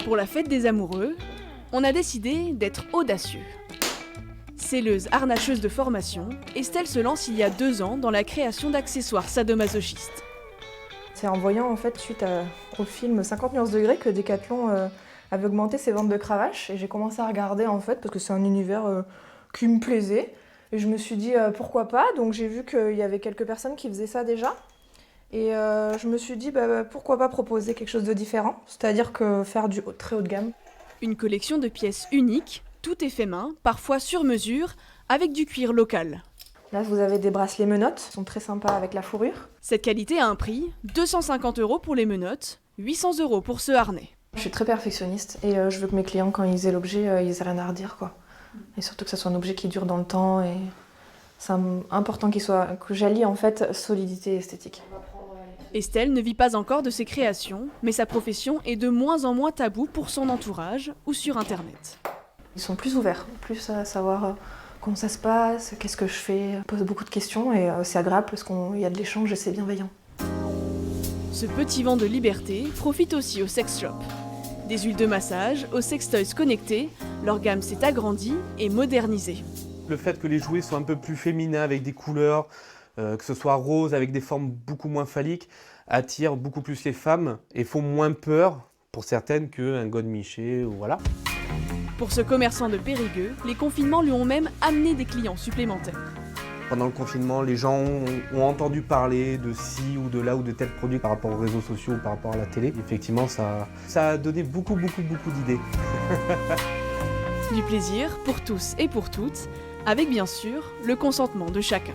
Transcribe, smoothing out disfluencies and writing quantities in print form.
Pour la fête des amoureux, on a décidé d'être audacieux. Selleuse harnacheuse de formation, Estelle se lance il y a 2 ans dans la création d'accessoires sadomasochistes. C'est en voyant en fait suite au film 50 nuances degrés que Decathlon avait augmenté ses ventes de cravaches et j'ai commencé à regarder en fait parce que c'est un univers qui me plaisait et je me suis dit pourquoi pas, donc j'ai vu qu'il y avait quelques personnes qui faisaient ça déjà et je me suis dit pourquoi pas proposer quelque chose de différent, c'est-à-dire que faire du très haut de gamme. Une collection de pièces uniques, tout est fait main, parfois sur mesure, avec du cuir local. Là vous avez des bracelets menottes, ils sont très sympas avec la fourrure. Cette qualité a un prix, 250 € pour les menottes, 800 € pour ce harnais. Je suis très perfectionniste et je veux que mes clients quand ils aient l'objet, ils aient rien à redire quoi. Et surtout que ça soit un objet qui dure dans le temps et c'est important que j'allie en fait solidité et esthétique. Estelle ne vit pas encore de ses créations, mais sa profession est de moins en moins taboue pour son entourage ou sur internet. Ils sont plus ouverts, plus à savoir comment ça se passe, qu'est-ce que je fais, ils posent beaucoup de questions et c'est agréable parce qu'il y a de l'échange et c'est bienveillant. Ce petit vent de liberté profite aussi au sex shop. Des huiles de massage aux sextoys connectés, leur gamme s'est agrandie et modernisée. Le fait que les jouets soient un peu plus féminins avec des couleurs, que ce soit rose avec des formes beaucoup moins phalliques, attire beaucoup plus les femmes et font moins peur pour certaines qu'un godemiché ou voilà. Pour ce commerçant de Périgueux, les confinements lui ont même amené des clients supplémentaires. Pendant le confinement, les gens ont entendu parler de ci ou de là ou de tel produit par rapport aux réseaux sociaux ou par rapport à la télé. Effectivement, ça a donné beaucoup d'idées. Du plaisir pour tous et pour toutes, avec bien sûr le consentement de chacun.